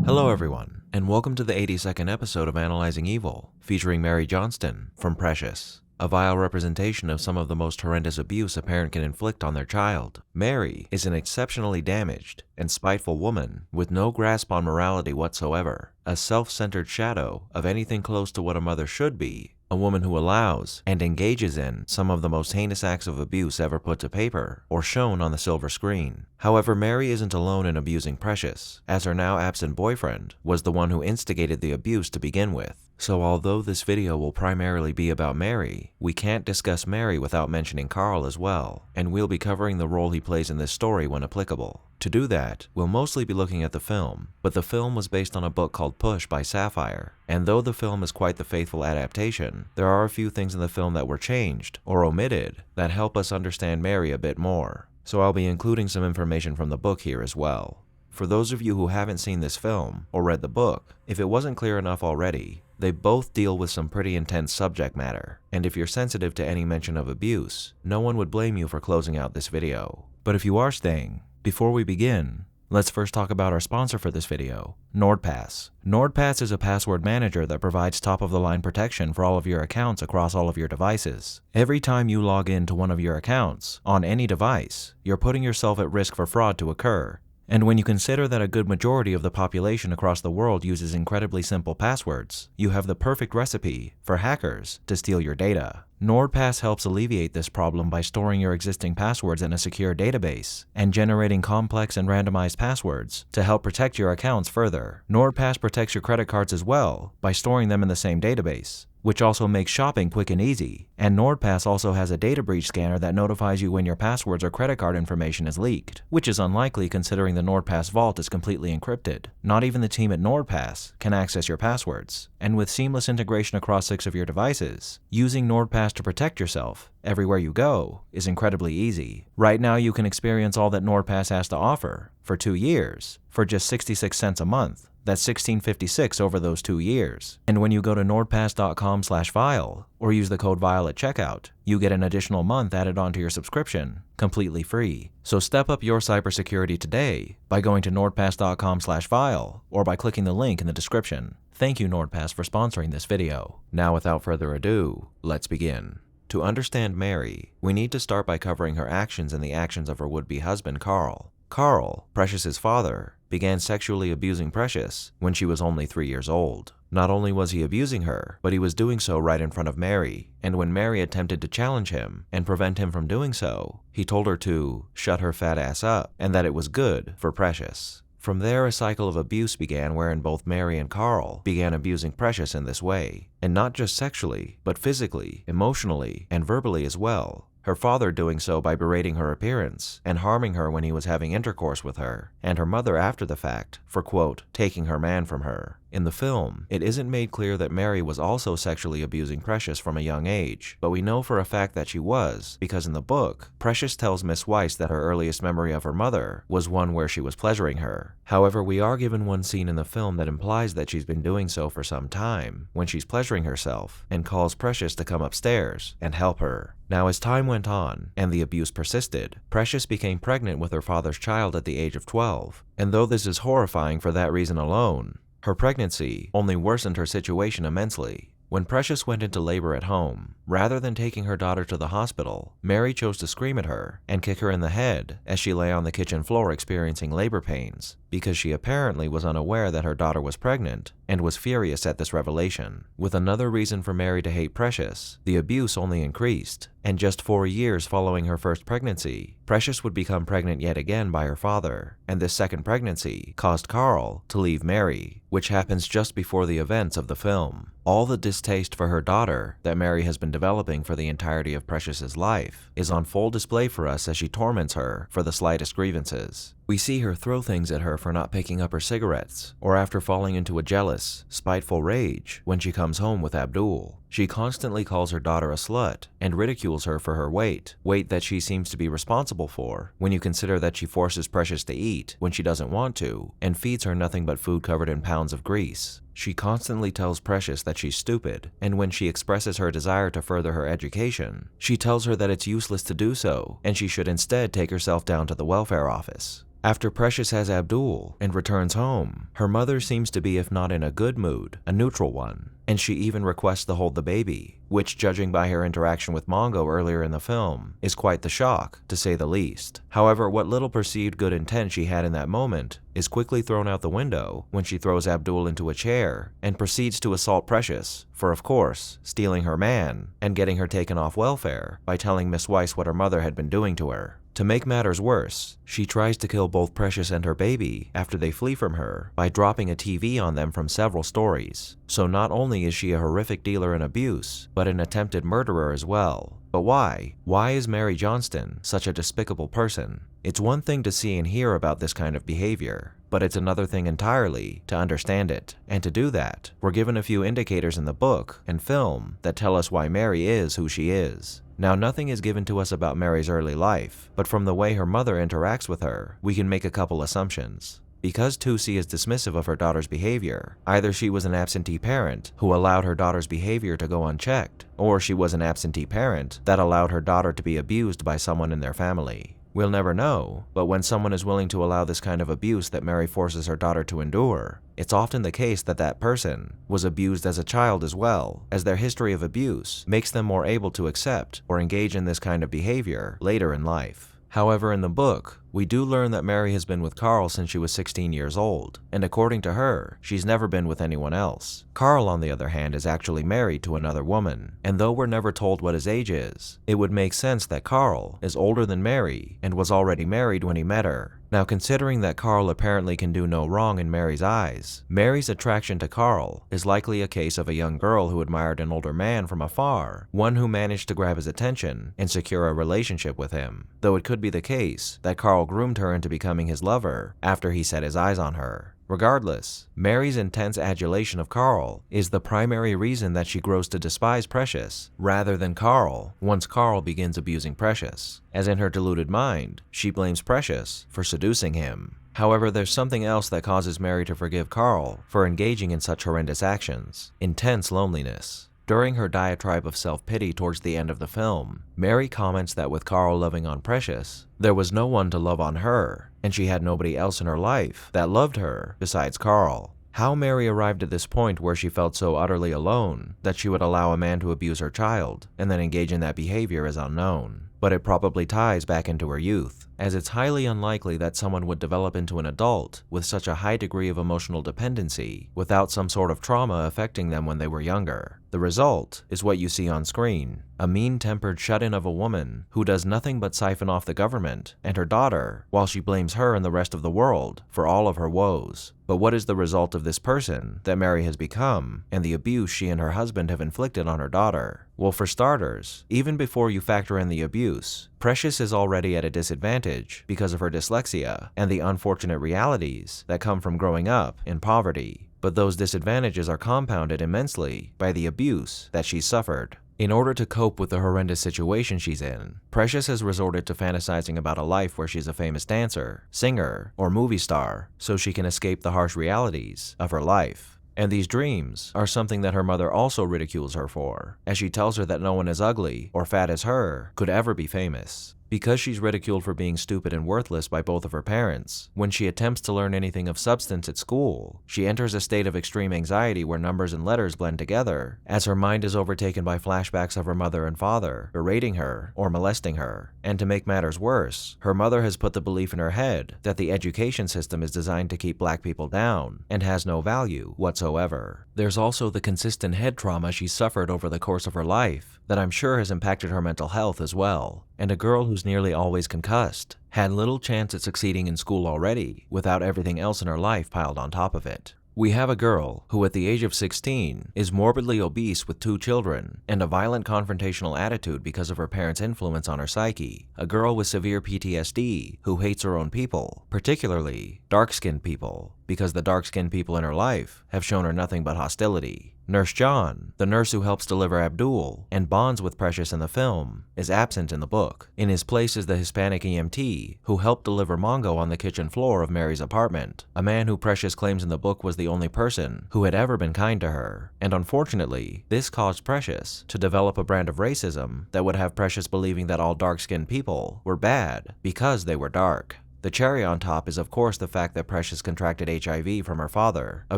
Hello everyone, and welcome to the 82nd episode of Analyzing Evil, featuring Mary Johnston from Precious, a vile representation of some of the most horrendous abuse a parent can inflict on their child. Mary is an exceptionally damaged and spiteful woman with no grasp on morality whatsoever, a self-centered shadow of anything close to what a mother should be, a woman who allows and engages in some of the most heinous acts of abuse ever put to paper or shown on the silver screen. However, Mary isn't alone in abusing Precious, as her now absent boyfriend was the one who instigated the abuse to begin with. So although this video will primarily be about Mary, we can't discuss Mary without mentioning Carl as well, and we'll be covering the role he plays in this story when applicable. To do that, we'll mostly be looking at the film, but the film was based on a book called Push by Sapphire, and though the film is quite the faithful adaptation, there are a few things in the film that were changed or omitted that help us understand Mary a bit more. So I'll be including some information from the book here as well. For those of you who haven't seen this film or read the book, if it wasn't clear enough already, they both deal with some pretty intense subject matter, and if you're sensitive to any mention of abuse, no one would blame you for closing out this video. But if you are staying, before we begin, let's first talk about our sponsor for this video, NordPass. NordPass is a password manager that provides top-of-the-line protection for all of your accounts across all of your devices. Every time you log in to one of your accounts, on any device, you're putting yourself at risk for fraud to occur. And when you consider that a good majority of the population across the world uses incredibly simple passwords, you have the perfect recipe for hackers to steal your data. NordPass helps alleviate this problem by storing your existing passwords in a secure database and generating complex and randomized passwords to help protect your accounts further. NordPass protects your credit cards as well by storing them in the same database, which also makes shopping quick and easy. And NordPass also has a data breach scanner that notifies you when your passwords or credit card information is leaked, which is unlikely considering the NordPass vault is completely encrypted. Not even the team at NordPass can access your passwords. And with seamless integration across 6 of your devices, using NordPass to protect yourself everywhere you go is incredibly easy. Right now you can experience all that NordPass has to offer for 2 years for just 66 cents a month. That's $16.56 over those 2 years. And when you go to nordpass.com/vile or use the code VILE at checkout, you get an additional month added onto your subscription, completely free. So step up your cybersecurity today by going to nordpass.com/vile or by clicking the link in the description. Thank you, NordPass, for sponsoring this video. Now, without further ado, let's begin. To understand Mary, we need to start by covering her actions and the actions of her would-be husband, Carl. Carl, Precious's father, began sexually abusing Precious when she was only 3 years old. Not only was he abusing her, but he was doing so right in front of Mary, and when Mary attempted to challenge him and prevent him from doing so, he told her to shut her fat ass up and that it was good for Precious. From there, a cycle of abuse began wherein both Mary and Carl began abusing Precious in this way, and not just sexually, but physically, emotionally, and verbally as well. Her father doing so by berating her appearance and harming her when he was having intercourse with her, and her mother after the fact for, quote, taking her man from her. In the film, it isn't made clear that Mary was also sexually abusing Precious from a young age, but we know for a fact that she was, because in the book, Precious tells Miss Weiss that her earliest memory of her mother was one where she was pleasuring her. However, we are given one scene in the film that implies that she's been doing so for some time, when she's pleasuring herself, and calls Precious to come upstairs and help her. Now, as time went on, and the abuse persisted, Precious became pregnant with her father's child at the age of 12, and though this is horrifying for that reason alone, her pregnancy only worsened her situation immensely. When Precious went into labor at home, rather than taking her daughter to the hospital, Mary chose to scream at her and kick her in the head as she lay on the kitchen floor experiencing labor pains, because she apparently was unaware that her daughter was pregnant and was furious at this revelation. With another reason for Mary to hate Precious, the abuse only increased, and just 4 years following her first pregnancy, Precious would become pregnant yet again by her father, and this second pregnancy caused Carl to leave Mary, which happens just before the events of the film. All the distaste for her daughter that Mary has been developing for the entirety of Precious's life is on full display for us as she torments her for the slightest grievances. We see her throw things at her for not picking up her cigarettes, or after falling into a jealous, spiteful rage when she comes home with Abdul. She constantly calls her daughter a slut and ridicules her for her weight that she seems to be responsible for when you consider that she forces Precious to eat when she doesn't want to and feeds her nothing but food covered in pounds of grease. She constantly tells Precious that she's stupid, and when she expresses her desire to further her education, she tells her that it's useless to do so and she should instead take herself down to the welfare office. After Precious has Abdul and returns home, her mother seems to be, if not in a good mood, a neutral one, and she even requests to hold the baby, which, judging by her interaction with Mongo earlier in the film, is quite the shock, to say the least. However, what little perceived good intent she had in that moment is quickly thrown out the window when she throws Abdul into a chair and proceeds to assault Precious for, of course, stealing her man and getting her taken off welfare by telling Miss Weiss what her mother had been doing to her. To make matters worse, she tries to kill both Precious and her baby after they flee from her by dropping a TV on them from several stories. So not only is she a horrific dealer in abuse, but an attempted murderer as well. But why? Why is Mary Johnston such a despicable person? It's one thing to see and hear about this kind of behavior, but it's another thing entirely to understand it. And to do that, we're given a few indicators in the book and film that tell us why Mary is who she is. Now, nothing is given to us about Mary's early life, but from the way her mother interacts with her, we can make a couple assumptions. Because Tusi is dismissive of her daughter's behavior, either she was an absentee parent who allowed her daughter's behavior to go unchecked, or she was an absentee parent that allowed her daughter to be abused by someone in their family. We'll never know, but when someone is willing to allow this kind of abuse that Mary forces her daughter to endure, it's often the case that that person was abused as a child as well, as their history of abuse makes them more able to accept or engage in this kind of behavior later in life. However, in the book, we do learn that Mary has been with Carl since she was 16 years old, and according to her, she's never been with anyone else. Carl, on the other hand, is actually married to another woman, and though we're never told what his age is, it would make sense that Carl is older than Mary and was already married when he met her. Now, considering that Carl apparently can do no wrong in Mary's eyes, Mary's attraction to Carl is likely a case of a young girl who admired an older man from afar, one who managed to grab his attention and secure a relationship with him, though it could be the case that Carl groomed her into becoming his lover after he set his eyes on her. Regardless, Mary's intense adulation of Carl is the primary reason that she grows to despise Precious, rather than Carl once Carl begins abusing Precious, as in her deluded mind, she blames Precious for seducing him. However, there's something else that causes Mary to forgive Carl for engaging in such horrendous actions: intense loneliness. During her diatribe of self-pity towards the end of the film, Mary comments that with Carl loving on Precious, there was no one to love on her, and she had nobody else in her life that loved her besides Carl. How Mary arrived at this point where she felt so utterly alone that she would allow a man to abuse her child and then engage in that behavior is unknown. But it probably ties back into her youth, as it's highly unlikely that someone would develop into an adult with such a high degree of emotional dependency without some sort of trauma affecting them when they were younger. The result is what you see on screen: a mean-tempered shut-in of a woman who does nothing but siphon off the government and her daughter, while she blames her and the rest of the world for all of her woes. But what is the result of this person that Mary has become, and the abuse she and her husband have inflicted on her daughter? Well, for starters, even before you factor in the abuse, Precious is already at a disadvantage because of her dyslexia and the unfortunate realities that come from growing up in poverty. But those disadvantages are compounded immensely by the abuse that she's suffered. In order to cope with the horrendous situation she's in, Precious has resorted to fantasizing about a life where she's a famous dancer, singer, or movie star, so she can escape the harsh realities of her life. And these dreams are something that her mother also ridicules her for, as she tells her that no one as ugly or fat as her could ever be famous. Because she's ridiculed for being stupid and worthless by both of her parents, when she attempts to learn anything of substance at school, she enters a state of extreme anxiety where numbers and letters blend together, as her mind is overtaken by flashbacks of her mother and father berating her or molesting her. And to make matters worse, her mother has put the belief in her head that the education system is designed to keep black people down and has no value whatsoever. There's also the consistent head trauma she's suffered over the course of her life that I'm sure has impacted her mental health as well. And a girl who's nearly always concussed had little chance at succeeding in school already without everything else in her life piled on top of it. We have a girl who at the age of 16 is morbidly obese with 2 children and a violent confrontational attitude because of her parents' influence on her psyche. A girl with severe PTSD who hates her own people, particularly dark-skinned people, because the dark-skinned people in her life have shown her nothing but hostility. Nurse John, the nurse who helps deliver Abdul and bonds with Precious in the film, is absent in the book. In his place is the Hispanic EMT who helped deliver Mongo on the kitchen floor of Mary's apartment, a man who Precious claims in the book was the only person who had ever been kind to her. And unfortunately, this caused Precious to develop a brand of racism that would have Precious believing that all dark-skinned people were bad because they were dark. The cherry on top is of course the fact that Precious contracted HIV from her father, a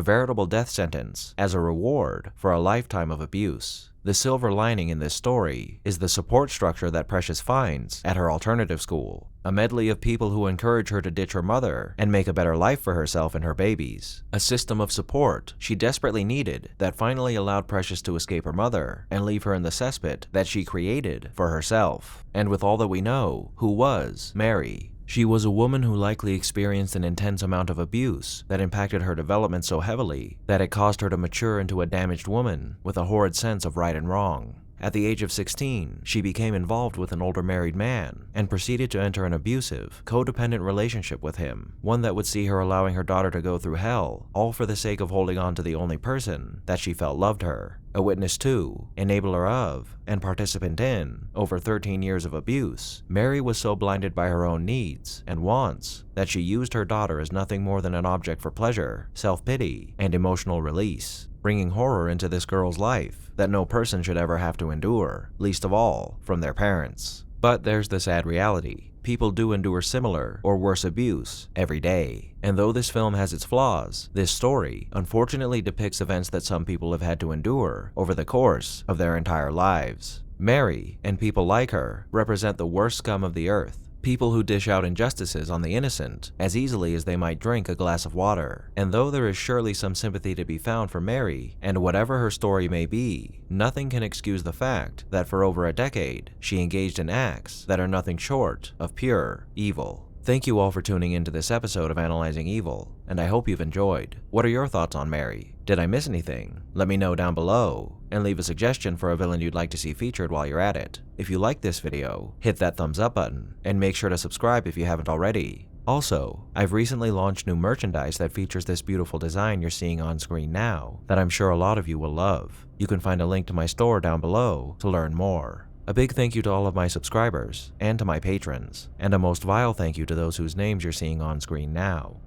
veritable death sentence, as a reward for a lifetime of abuse. The silver lining in this story is the support structure that Precious finds at her alternative school, a medley of people who encourage her to ditch her mother and make a better life for herself and her babies. A system of support she desperately needed that finally allowed Precious to escape her mother and leave her in the cesspit that she created for herself. And with all that we know, who was Mary? She was a woman who likely experienced an intense amount of abuse that impacted her development so heavily that it caused her to mature into a damaged woman with a horrid sense of right and wrong. At the age of 16, she became involved with an older married man and proceeded to enter an abusive, codependent relationship with him, one that would see her allowing her daughter to go through hell, all for the sake of holding on to the only person that she felt loved her. A witness to, enabler of, and participant in over 13 years of abuse, Mary was so blinded by her own needs and wants that she used her daughter as nothing more than an object for pleasure, self-pity, and emotional release, bringing horror into this girl's life that no person should ever have to endure, least of all from their parents. But there's the sad reality. People do endure similar or worse abuse every day. And though this film has its flaws, this story unfortunately depicts events that some people have had to endure over the course of their entire lives. Mary, and people like her, represent the worst scum of the earth. People who dish out injustices on the innocent as easily as they might drink a glass of water. And though there is surely some sympathy to be found for Mary, and whatever her story may be, nothing can excuse the fact that for over a decade, she engaged in acts that are nothing short of pure evil. Thank you all for tuning into this episode of Analyzing Evil, and I hope you've enjoyed. What are your thoughts on Mary? Did I miss anything? Let me know down below, and leave a suggestion for a villain you'd like to see featured while you're at it. If you like this video, hit that thumbs up button, and make sure to subscribe if you haven't already. Also, I've recently launched new merchandise that features this beautiful design you're seeing on screen now that I'm sure a lot of you will love. You can find a link to my store down below to learn more. A big thank you to all of my subscribers, and to my patrons, and a most vile thank you to those whose names you're seeing on screen now.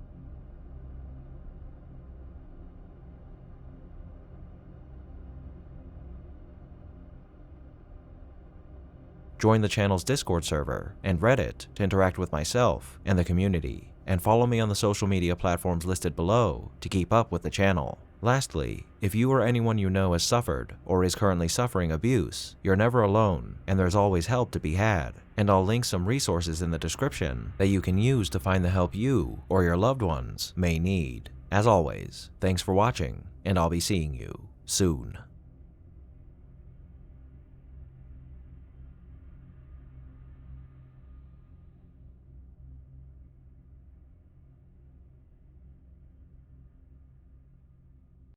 Join the channel's Discord server and Reddit to interact with myself and the community, and follow me on the social media platforms listed below to keep up with the channel. Lastly, if you or anyone you know has suffered or is currently suffering abuse, you're never alone, and there's always help to be had. And I'll link some resources in the description that you can use to find the help you or your loved ones may need. As always, thanks for watching, and I'll be seeing you soon.